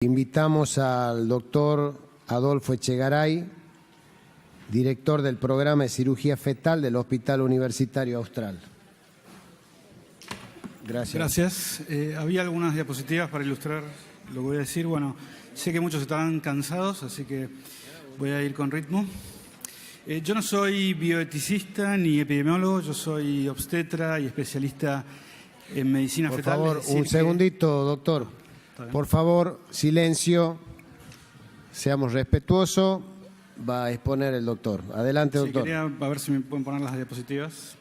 Invitamos al doctor Adolfo Echegaray, director del programa de cirugía fetal del Hospital Universitario Austral. Gracias. Gracias. Había algunas diapositivas para ilustrar lo que voy a decir. Bueno, sé que muchos estarán cansados, así que voy a ir con ritmo. Yo no soy bioeticista ni epidemiólogo, yo soy obstetra y especialista en medicina fetal. Por favor, un segundito, doctor. Por favor, silencio, seamos respetuosos, va a exponer el doctor. Adelante, doctor. Quería a ver si me pueden poner las diapositivas.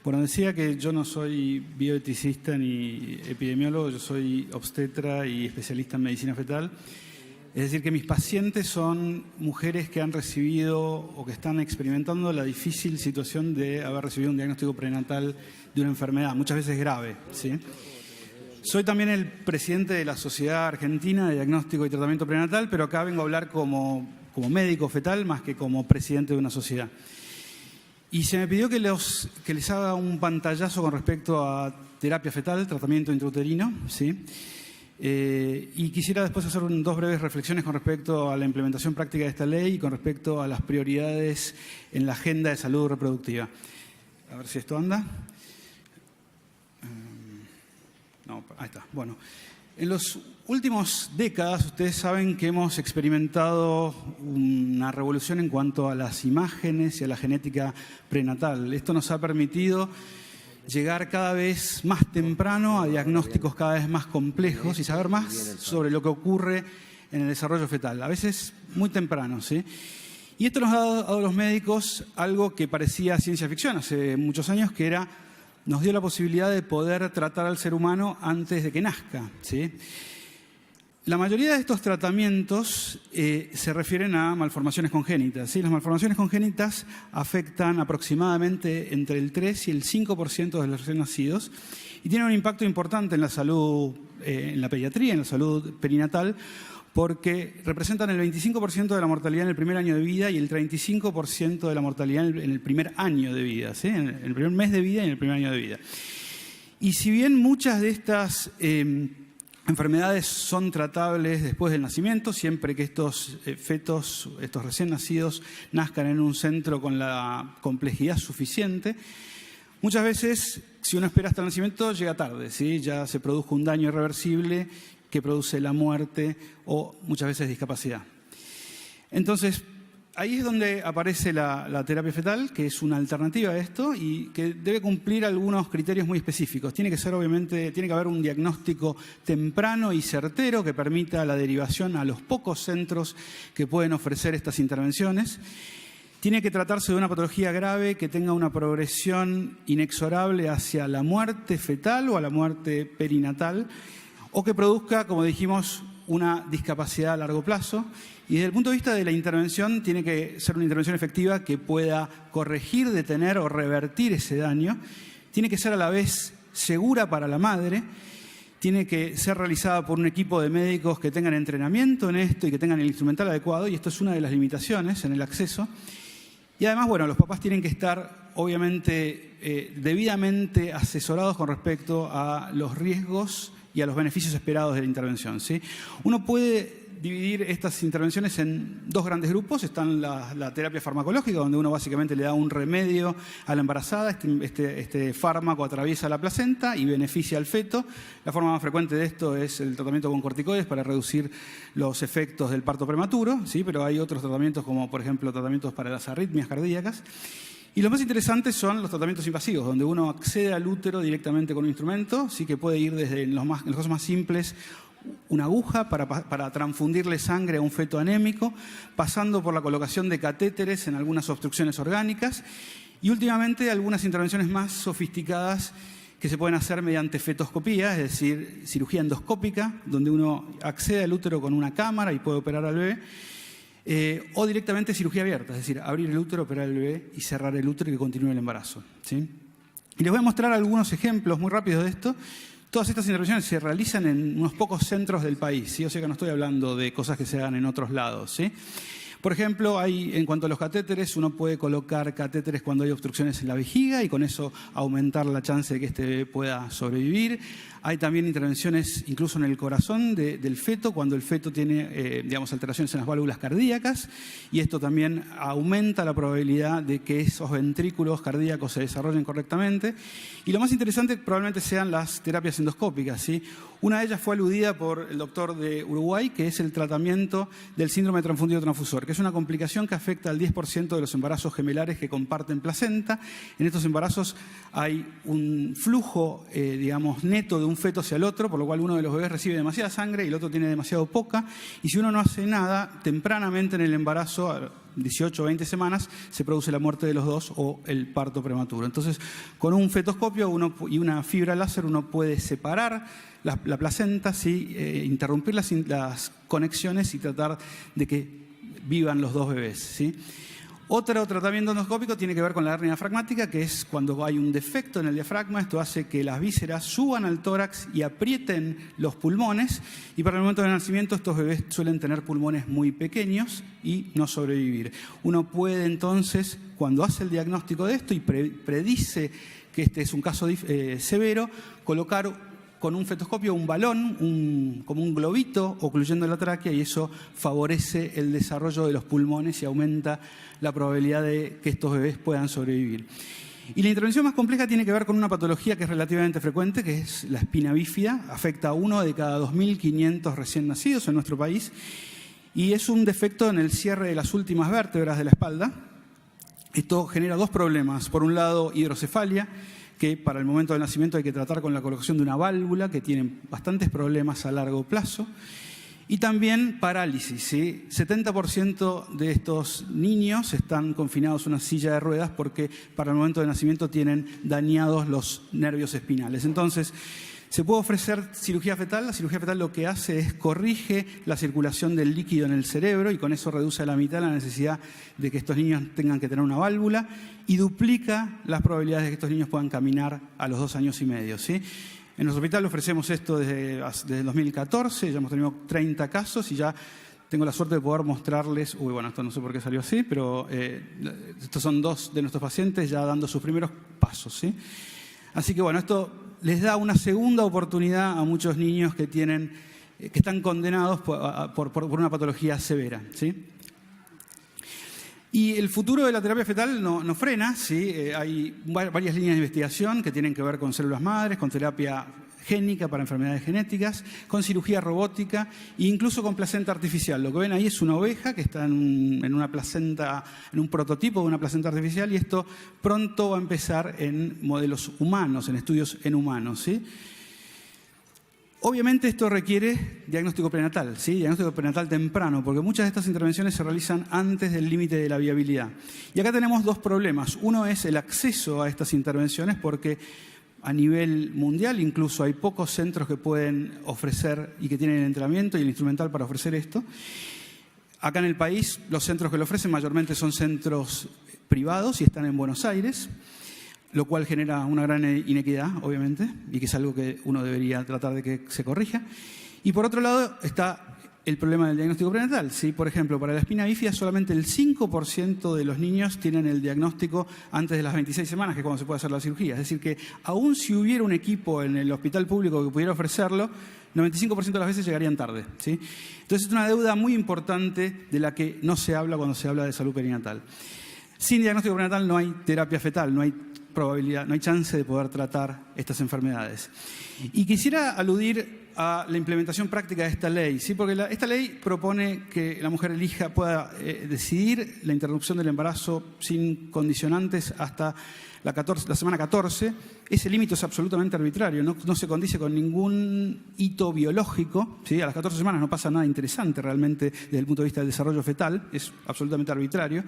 Bueno, decía que yo no soy bioeticista ni epidemiólogo, yo soy obstetra y especialista en medicina fetal. Es decir, que mis pacientes son mujeres que han recibido o que están experimentando la difícil situación de haber recibido un diagnóstico prenatal de una enfermedad, muchas veces grave, ¿sí? Soy también el presidente de la Sociedad Argentina de Diagnóstico y Tratamiento Prenatal, pero acá vengo a hablar como médico fetal más que como presidente de una sociedad. Y se me pidió que les haga un pantallazo con respecto a terapia fetal, tratamiento intrauterino, ¿sí? Y quisiera después hacer dos breves reflexiones con respecto a la implementación práctica de esta ley y con respecto a las prioridades en la agenda de salud reproductiva. A ver si esto anda. No, ahí está. Bueno, en las últimas décadas ustedes saben que hemos experimentado una revolución en cuanto a las imágenes y a la genética prenatal. Esto nos ha permitido llegar cada vez más temprano a diagnósticos cada vez más complejos y saber más sobre lo que ocurre en el desarrollo fetal, a veces muy temprano, ¿sí? Y esto nos ha dado a los médicos algo que parecía ciencia ficción hace muchos años, que nos dio la posibilidad de poder tratar al ser humano antes de que nazca, ¿sí? La mayoría de estos tratamientos se refieren a malformaciones congénitas, ¿sí? Las malformaciones congénitas afectan aproximadamente entre el 3 y el 5% de los recién nacidos y tienen un impacto importante en la salud, en la pediatría, en la salud perinatal, porque representan el 25% de la mortalidad en el primer año de vida y el 35% de la mortalidad en el primer año de vida, ¿sí? En el primer mes de vida y en el primer año de vida. Y si bien muchas de estas enfermedades son tratables después del nacimiento, siempre que estos fetos, estos recién nacidos, nazcan en un centro con la complejidad suficiente. Muchas veces, si uno espera hasta el nacimiento, llega tarde, ¿sí? Ya se produjo un daño irreversible que produce la muerte o muchas veces discapacidad. Entonces, ahí es donde aparece la terapia fetal, que es una alternativa a esto y que debe cumplir algunos criterios muy específicos. Tiene que ser, obviamente, tiene que haber un diagnóstico temprano y certero que permita la derivación a los pocos centros que pueden ofrecer estas intervenciones. Tiene que tratarse de una patología grave que tenga una progresión inexorable hacia la muerte fetal o a la muerte perinatal, o que produzca, como dijimos, una discapacidad a largo plazo. Y desde el punto de vista de la intervención, tiene que ser una intervención efectiva que pueda corregir, detener o revertir ese daño. Tiene que ser a la vez segura para la madre. Tiene que ser realizada por un equipo de médicos que tengan entrenamiento en esto y que tengan el instrumental adecuado. Y esto es una de las limitaciones en el acceso. Y además, bueno, los papás tienen que estar, obviamente, debidamente asesorados con respecto a los riesgos y a los beneficios esperados de la intervención, ¿sí? Uno puede dividir estas intervenciones en dos grandes grupos. Están la terapia farmacológica, donde uno básicamente le da un remedio a la embarazada. Este fármaco atraviesa la placenta y beneficia al feto. La forma más frecuente de esto es el tratamiento con corticoides para reducir los efectos del parto prematuro, ¿sí? Pero hay otros tratamientos como, por ejemplo, tratamientos para las arritmias cardíacas. Y los más interesantes son los tratamientos invasivos, donde uno accede al útero directamente con un instrumento, sí, que puede ir desde los casos más simples, una aguja para transfundirle sangre a un feto anémico, pasando por la colocación de catéteres en algunas obstrucciones orgánicas y últimamente algunas intervenciones más sofisticadas que se pueden hacer mediante fetoscopía, es decir, cirugía endoscópica, donde uno accede al útero con una cámara y puede operar al bebé. O directamente cirugía abierta, es decir, abrir el útero, operar el bebé y cerrar el útero y que continúe el embarazo, ¿sí? Y les voy a mostrar algunos ejemplos muy rápidos de esto. Todas estas intervenciones se realizan en unos pocos centros del país, ¿sí? O sea que no estoy hablando de cosas que se hagan en otros lados, ¿sí? Por ejemplo, en cuanto a los catéteres, uno puede colocar catéteres cuando hay obstrucciones en la vejiga y con eso aumentar la chance de que este bebé pueda sobrevivir. Hay también intervenciones incluso en el corazón del feto, cuando el feto tiene alteraciones en las válvulas cardíacas, y esto también aumenta la probabilidad de que esos ventrículos cardíacos se desarrollen correctamente. Y lo más interesante probablemente sean las terapias endoscópicas, ¿sí? Una de ellas fue aludida por el doctor de Uruguay, que es el tratamiento del síndrome de transfundido transfusor, que es una complicación que afecta al 10% de los embarazos gemelares que comparten placenta. En estos embarazos hay un flujo, neto de un feto hacia el otro, por lo cual uno de los bebés recibe demasiada sangre y el otro tiene demasiado poca. Y si uno no hace nada, tempranamente en el embarazo, a 18 o 20 semanas, se produce la muerte de los dos o el parto prematuro. Entonces, con un fetoscopio y una fibra láser uno puede separar la placenta, ¿sí? Interrumpir las conexiones y tratar de que vivan los dos bebés, ¿sí? Otro tratamiento endoscópico tiene que ver con la hernia diafragmática, que es cuando hay un defecto en el diafragma. Esto hace que las vísceras suban al tórax y aprieten los pulmones, y para el momento del nacimiento estos bebés suelen tener pulmones muy pequeños y no sobrevivir. Uno puede entonces, cuando hace el diagnóstico de esto y predice que este es un caso severo, colocar con un fetoscopio un balón, como un globito ocluyendo la tráquea, y eso favorece el desarrollo de los pulmones y aumenta la probabilidad de que estos bebés puedan sobrevivir. Y la intervención más compleja tiene que ver con una patología que es relativamente frecuente, que es la espina bífida. Afecta a 1 de cada 2.500 recién nacidos en nuestro país, y es un defecto en el cierre de las últimas vértebras de la espalda. Esto genera dos problemas. Por un lado, hidrocefalia, que para el momento del nacimiento hay que tratar con la colocación de una válvula, que tienen bastantes problemas a largo plazo. Y también parálisis, ¿sí? 70% de estos niños están confinados a una silla de ruedas porque para el momento del nacimiento tienen dañados los nervios espinales. Entonces, se puede ofrecer cirugía fetal. La cirugía fetal lo que hace es corrige la circulación del líquido en el cerebro y con eso reduce a la mitad la necesidad de que estos niños tengan que tener una válvula y duplica las probabilidades de que estos niños puedan caminar a los 2 años y medio, ¿sí? En nuestro hospital ofrecemos esto desde el 2014, ya hemos tenido 30 casos y ya tengo la suerte de poder mostrarles, esto no sé por qué salió así, pero estos son 2 de nuestros pacientes ya dando sus primeros pasos, ¿sí? Así que esto les da una segunda oportunidad a muchos niños que están condenados por una patología severa, ¿sí? Y el futuro de la terapia fetal no frena, ¿sí? Hay varias líneas de investigación que tienen que ver con células madres, con terapia génica para enfermedades genéticas, con cirugía robótica e incluso con placenta artificial. Lo que ven ahí es una oveja que está en una placenta, en un prototipo de una placenta artificial, y esto pronto va a empezar en modelos humanos, en estudios en humanos, ¿sí? Obviamente esto requiere diagnóstico prenatal, ¿sí? Diagnóstico prenatal temprano, porque muchas de estas intervenciones se realizan antes del límite de la viabilidad. Y acá tenemos 2 problemas. Uno es el acceso a estas intervenciones, porque a nivel mundial incluso hay pocos centros que pueden ofrecer y que tienen el entrenamiento y el instrumental para ofrecer esto. Acá en el país los centros que lo ofrecen mayormente son centros privados y están en Buenos Aires, lo cual genera una gran inequidad, obviamente, y que es algo que uno debería tratar de que se corrija. Y por otro lado está el problema del diagnóstico prenatal, ¿sí? Por ejemplo, para la espina bífida solamente el 5% de los niños tienen el diagnóstico antes de las 26 semanas, que es cuando se puede hacer la cirugía. Es decir, que aún si hubiera un equipo en el hospital público que pudiera ofrecerlo, 95% de las veces llegarían tarde, ¿sí? Entonces es una deuda muy importante de la que no se habla cuando se habla de salud perinatal. Sin diagnóstico prenatal no hay terapia fetal, no hay probabilidad, no hay chance de poder tratar estas enfermedades. Y quisiera aludir a la implementación práctica de esta ley, ¿sí? Porque esta ley propone que la mujer pueda decidir la interrupción del embarazo sin condicionantes hasta la semana 14. Ese límite es absolutamente arbitrario, no se condice con ningún hito biológico, ¿sí? A las 14 semanas no pasa nada interesante realmente desde el punto de vista del desarrollo fetal, es absolutamente arbitrario.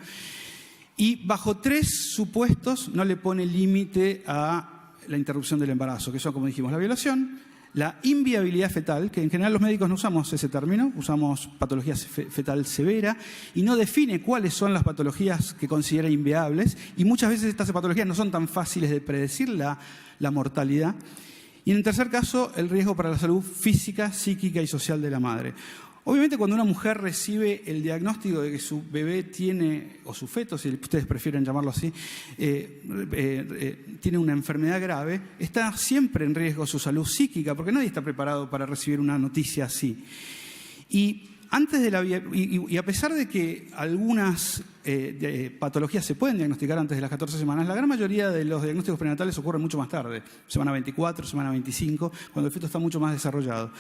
Y bajo 3 supuestos no le pone límite a la interrupción del embarazo, que son, como dijimos, la violación, la inviabilidad fetal, que en general los médicos no usamos ese término, usamos patología fetal severa, y no define cuáles son las patologías que considera inviables, y muchas veces estas patologías no son tan fáciles de predecir la mortalidad. Y en el tercer caso, el riesgo para la salud física, psíquica y social de la madre. Obviamente cuando una mujer recibe el diagnóstico de que su bebé tiene, o su feto, si ustedes prefieren llamarlo así, tiene una enfermedad grave, está siempre en riesgo su salud psíquica, porque nadie está preparado para recibir una noticia así. Y a pesar de que algunas patologías se pueden diagnosticar antes de las 14 semanas, la gran mayoría de los diagnósticos prenatales ocurren mucho más tarde, semana 24, semana 25, cuando el feto está mucho más desarrollado.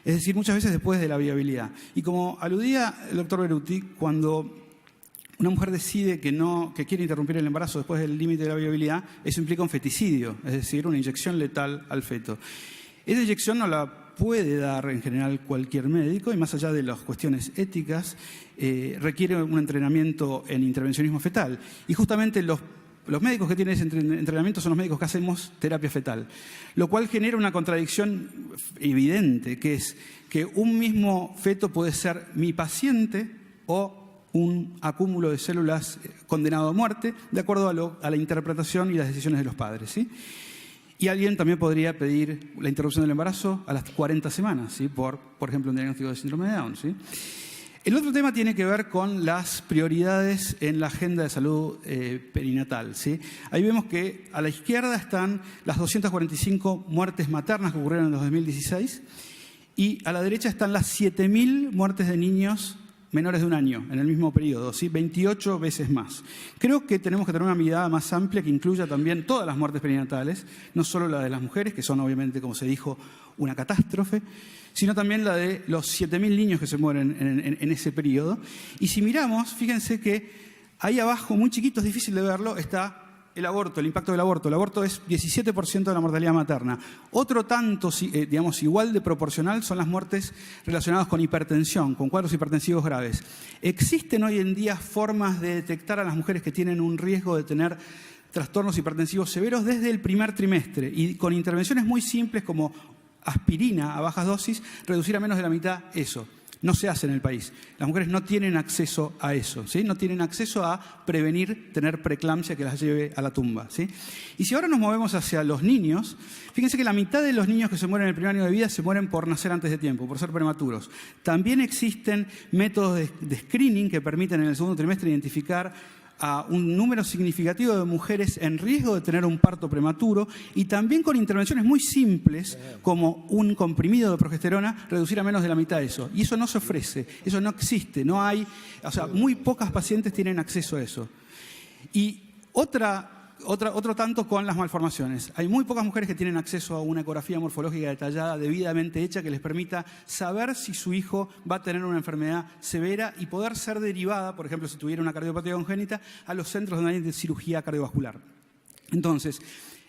Es decir, muchas veces después de la viabilidad. Y como aludía el doctor Beruti, cuando una mujer decide que quiere interrumpir el embarazo después del límite de la viabilidad, eso implica un feticidio, es decir, una inyección letal al feto. Esa inyección no la puede dar en general cualquier médico y más allá de las cuestiones éticas, requiere un entrenamiento en intervencionismo fetal. Y justamente los médicos que tienen ese entrenamiento son los médicos que hacemos terapia fetal, lo cual genera una contradicción evidente, que es que un mismo feto puede ser mi paciente o un acúmulo de células condenado a muerte, de acuerdo a la interpretación y las decisiones de los padres, ¿sí? Y alguien también podría pedir la interrupción del embarazo a las 40 semanas, ¿sí? por ejemplo, un diagnóstico de síndrome de Down, ¿sí? El otro tema tiene que ver con las prioridades en la agenda de salud perinatal, ¿sí? Ahí vemos que a la izquierda están las 245 muertes maternas que ocurrieron en el 2016 y a la derecha están las 7.000 muertes de niños menores de un año en el mismo periodo, ¿sí? 28 veces más. Creo que tenemos que tener una mirada más amplia que incluya también todas las muertes perinatales, no solo la de las mujeres, que son obviamente, como se dijo, una catástrofe, sino también la de los 7.000 niños que se mueren en ese periodo. Y si miramos, fíjense que ahí abajo, muy chiquito, es difícil de verlo, está el aborto, el impacto del aborto. El aborto es 17% de la mortalidad materna. Otro tanto, digamos, igual de proporcional son las muertes relacionadas con hipertensión, con cuadros hipertensivos graves. Existen hoy en día formas de detectar a las mujeres que tienen un riesgo de tener trastornos hipertensivos severos desde el primer trimestre y con intervenciones muy simples como aspirina a bajas dosis, reducir a menos de la mitad eso. No se hace en el país. Las mujeres no tienen acceso a eso, ¿sí? No tienen acceso a prevenir tener preeclampsia que las lleve a la tumba, ¿sí? Y si ahora nos movemos hacia los niños, fíjense que la mitad de los niños que se mueren en el primer año de vida se mueren por nacer antes de tiempo, por ser prematuros. También existen métodos de screening que permiten en el segundo trimestre identificar a un número significativo de mujeres en riesgo de tener un parto prematuro y también con intervenciones muy simples como un comprimido de progesterona, reducir a menos de la mitad eso. Y eso no se ofrece, eso no existe, no hay, o sea, muy pocas pacientes tienen acceso a eso. Y otro tanto con las malformaciones. Hay muy pocas mujeres que tienen acceso a una ecografía morfológica detallada, debidamente hecha, que les permita saber si su hijo va a tener una enfermedad severa y poder ser derivada, por ejemplo, si tuviera una cardiopatía congénita, a los centros donde hay de cirugía cardiovascular. Entonces,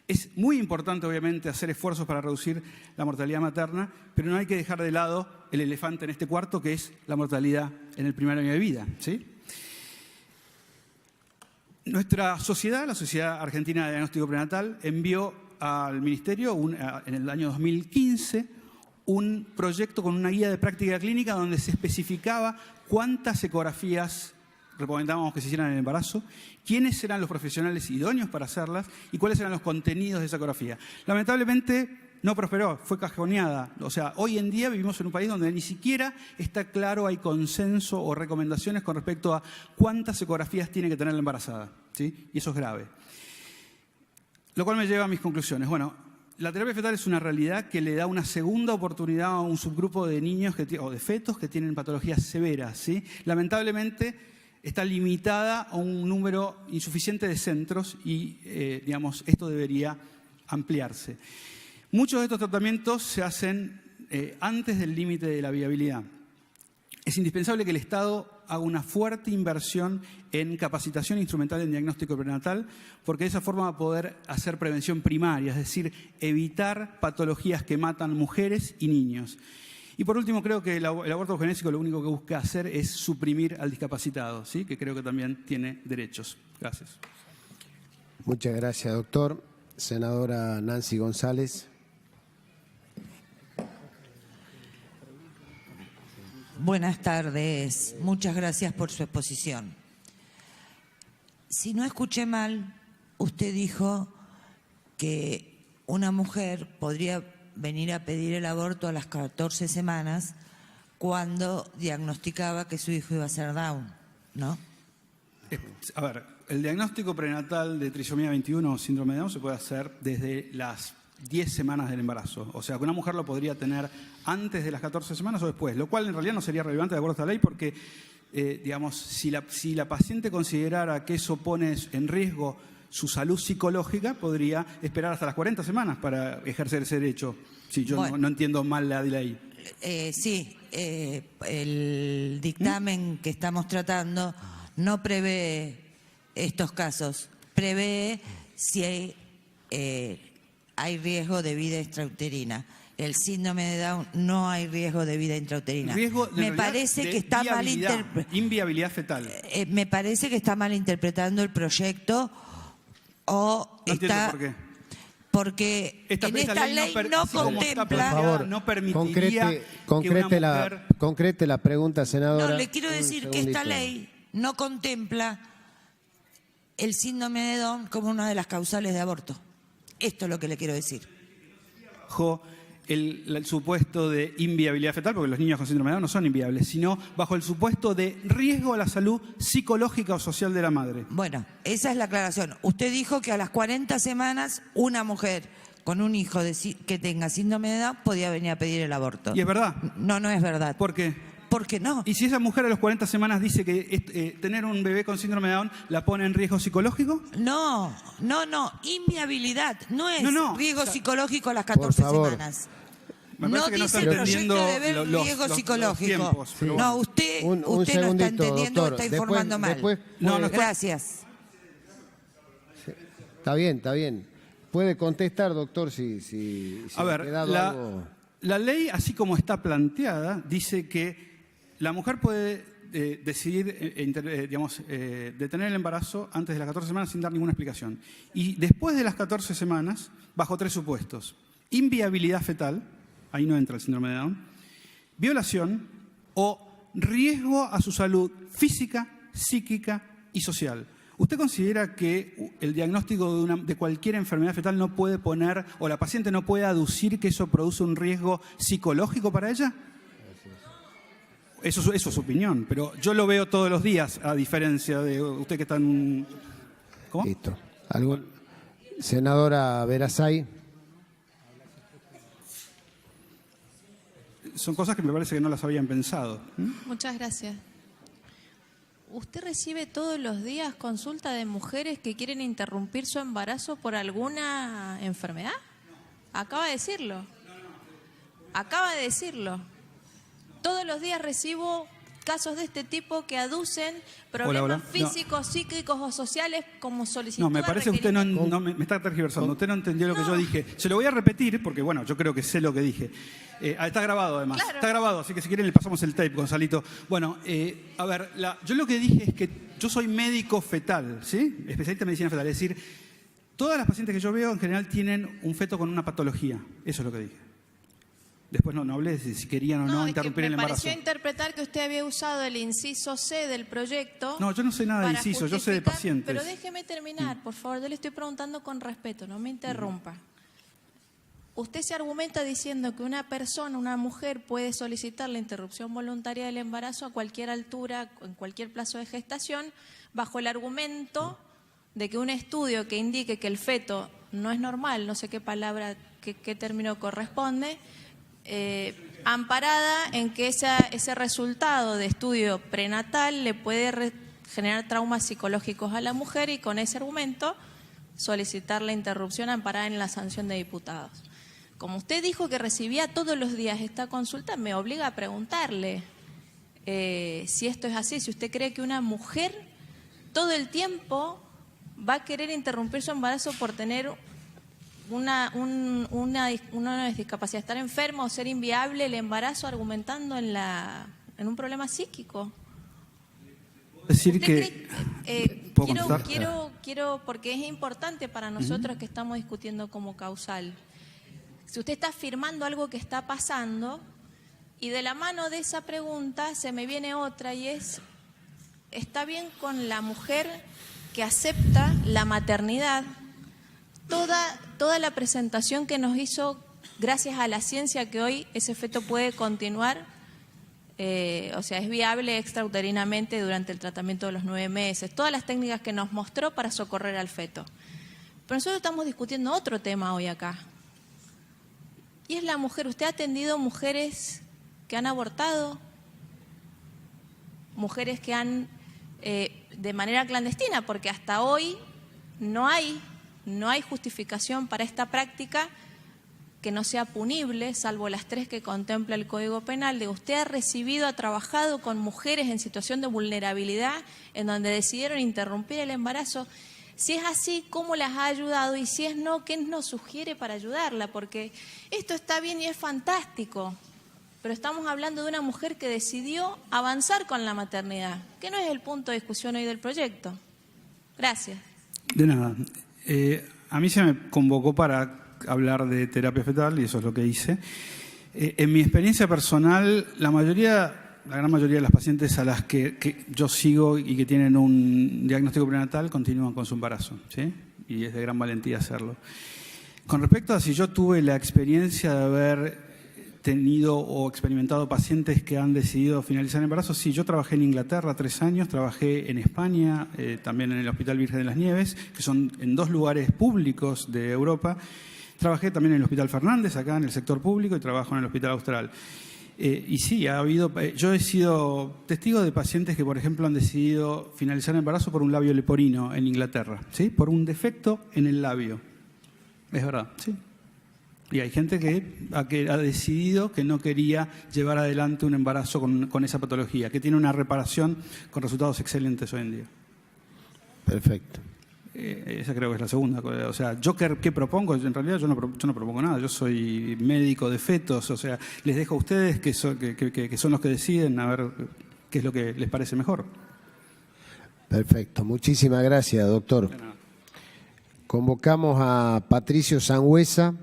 es muy importante, obviamente, hacer esfuerzos para reducir la mortalidad materna, pero no hay que dejar de lado el elefante en este cuarto, que es la mortalidad en el primer año de vida, ¿sí? Nuestra sociedad, la Sociedad Argentina de Diagnóstico Prenatal, envió al Ministerio en el año 2015 un proyecto con una guía de práctica clínica donde se especificaba cuántas ecografías recomendábamos que se hicieran en el embarazo, quiénes eran los profesionales idóneos para hacerlas y cuáles eran los contenidos de esa ecografía. Lamentablemente no prosperó, fue cajoneada. O sea, hoy en día vivimos en un país donde ni siquiera está claro, hay consenso o recomendaciones con respecto a cuántas ecografías tiene que tener la embarazada, ¿sí? Y eso es grave. Lo cual me lleva a mis conclusiones. Bueno, la terapia fetal es una realidad que le da una segunda oportunidad a un subgrupo de niños o de fetos que tienen patologías severas, ¿sí? Lamentablemente está limitada a un número insuficiente de centros y, digamos, esto debería ampliarse. Muchos de estos tratamientos se hacen antes del límite de la viabilidad. Es indispensable que el Estado haga una fuerte inversión en capacitación instrumental en diagnóstico prenatal, porque de esa forma va a poder hacer prevención primaria, es decir, evitar patologías que matan mujeres y niños. Y por último, creo que el aborto eugenésico lo único que busca hacer es suprimir al discapacitado, ¿sí? Que creo que también tiene derechos. Gracias. Muchas gracias, doctor. Senadora Nancy González. Buenas tardes. Muchas gracias por su exposición. Si no escuché mal, usted dijo que una mujer podría venir a pedir el aborto a las 14 semanas cuando diagnosticaba que su hijo iba a ser Down, ¿no? A ver, el diagnóstico prenatal de trisomía 21 o síndrome de Down se puede hacer desde las 10 semanas del embarazo. O sea, que una mujer lo podría tener antes de las 14 semanas o después, lo cual en realidad no sería relevante de acuerdo a esta ley porque, digamos, si la paciente considerara que eso pone en riesgo su salud psicológica, podría esperar hasta las 40 semanas para ejercer ese derecho. Si yo Bueno. no entiendo mal la ley. Sí, el dictamen que estamos tratando no prevé estos casos, prevé si hay riesgo de vida extrauterina. El síndrome de Down no hay riesgo de vida intrauterina. Riesgo, Me parece que está mal inviabilidad fetal. me parece que está mal interpretando el proyecto o No entiendo está por qué. porque en esta ley no contempla. Por favor, no permitiría concrete la pregunta, senadora. No, le quiero decir que esta ley no contempla el síndrome de Down como una de las causales de aborto. Esto es lo que le quiero decir. Bajo el supuesto de inviabilidad fetal, porque los niños con síndrome de Down no son inviables, sino bajo el supuesto de riesgo a la salud psicológica o social de la madre. Bueno, esa es la aclaración. Usted dijo que a las 40 semanas una mujer con un hijo que tenga síndrome de Down podía venir a pedir el aborto. Y es verdad. No, no es verdad. ¿Por qué? ¿Por qué no? ¿Y si esa mujer a las 40 semanas dice que tener un bebé con síndrome de Down la pone en riesgo psicológico? No, inviabilidad. No es riesgo psicológico a las 14 semanas. Me parece que no está dice el entendiendo proyecto de ver riesgo psicológico. tiempos, pero No, usted Un no está segundito, entendiendo, doctor. está informando mal. Gracias. Está bien. Puede contestar, doctor, si A ver, ha quedado algo. la ley, así como está planteada, dice que la mujer puede decidir, detener el embarazo antes de las 14 semanas sin dar ninguna explicación. Y después de las 14 semanas, bajo 3 supuestos. Inviabilidad fetal, ahí no entra el síndrome de Down, violación o riesgo a su salud física, psíquica y social. ¿Usted considera que el diagnóstico de cualquier enfermedad fetal no puede poner, o la paciente no puede aducir que eso produce un riesgo psicológico para ella? Eso es su opinión, pero yo lo veo todos los días, a diferencia de usted que está en... ¿Cómo? Listo. Senadora Verasay. Son cosas que me parece que no las habían pensado. Muchas gracias. ¿Usted recibe todos los días consulta de mujeres que quieren interrumpir su embarazo por alguna enfermedad? Acaba de decirlo. Acaba de decirlo. Todos los días recibo casos de este tipo que aducen problemas físicos, psíquicos o sociales como solicitud. No, me parece que usted me está tergiversando. Usted no entendió lo que yo dije. Se lo voy a repetir porque, bueno, yo creo que sé lo que dije. Está grabado, además. Claro. Está grabado, así que si quieren le pasamos el tape, Gonzalito. Bueno, a ver, yo lo que dije es que yo soy médico fetal, ¿sí? Especialista en medicina fetal. Es decir, todas las pacientes que yo veo en general tienen un feto con una patología. Eso es lo que dije. Después no hablé de si querían o no interrumpir el embarazo. Me pareció interpretar que usted había usado el inciso C del proyecto. No, yo no sé nada de inciso, yo sé de pacientes. Pero déjeme terminar, por favor. Yo le estoy preguntando con respeto, no me interrumpa. Usted se argumenta diciendo que una persona, una mujer, puede solicitar la interrupción voluntaria del embarazo a cualquier altura, en cualquier plazo de gestación, bajo el argumento de que un estudio que indique que el feto no es normal, no sé qué palabra, qué término corresponde, amparada en que ese resultado de estudio prenatal le puede generar traumas psicológicos a la mujer y con ese argumento solicitar la interrupción amparada en la sanción de diputados. Como usted dijo que recibía todos los días esta consulta, me obliga a preguntarle si esto es así, si usted cree que una mujer todo el tiempo va a querer interrumpir su embarazo por tener una discapacidad, estar enfermo o ser inviable el embarazo, argumentando en un problema psíquico. Decir que quiero, porque es importante para nosotros que estamos discutiendo como causal. Si usted está afirmando algo que está pasando, y de la mano de esa pregunta se me viene otra, y es, ¿está bien con la mujer que acepta la maternidad? Toda la presentación que nos hizo, gracias a la ciencia, que hoy ese feto puede continuar O sea, es viable extrauterinamente durante el tratamiento de los 9 meses. Todas las técnicas que nos mostró para socorrer al feto. Pero nosotros estamos discutiendo otro tema hoy acá. Y es la mujer. ¿Usted ha atendido mujeres que han abortado? Mujeres que han, de manera clandestina, porque hasta hoy no hay justificación para esta práctica que no sea punible, salvo las 3 que contempla el Código Penal. De usted ha trabajado con mujeres en situación de vulnerabilidad, en donde decidieron interrumpir el embarazo. Si es así, ¿cómo las ha ayudado? Y si es no, ¿qué nos sugiere para ayudarla? Porque esto está bien y es fantástico, pero estamos hablando de una mujer que decidió avanzar con la maternidad, que no es el punto de discusión hoy del proyecto. Gracias. De nada. A mí se me convocó para hablar de terapia fetal y eso es lo que hice. En mi experiencia personal, la gran mayoría de las pacientes a las que yo sigo y que tienen un diagnóstico prenatal continúan con su embarazo, ¿sí? Y es de gran valentía hacerlo. Con respecto a si yo tuve la experiencia de haber tenido o experimentado pacientes que han decidido finalizar el embarazo, sí, yo trabajé en Inglaterra 3 años, trabajé en España, también en el Hospital Virgen de las Nieves, que son en 2 lugares públicos de Europa. Trabajé también en el Hospital Fernández, acá en el sector público, y trabajo en el Hospital Austral. Y sí, yo he sido testigo de pacientes que, por ejemplo, han decidido finalizar el embarazo por un labio leporino en Inglaterra, ¿sí? Por un defecto en el labio. Es verdad, sí. Y hay gente que ha decidido que no quería llevar adelante un embarazo con esa patología, que tiene una reparación con resultados excelentes hoy en día. Perfecto. Esa creo que es la segunda. O sea, ¿yo qué propongo? En realidad yo no propongo nada. Yo soy médico de fetos. O sea, les dejo a ustedes que son los que deciden a ver qué es lo que les parece mejor. Perfecto. Muchísimas gracias, doctor. Convocamos a Patricio Sangüesa.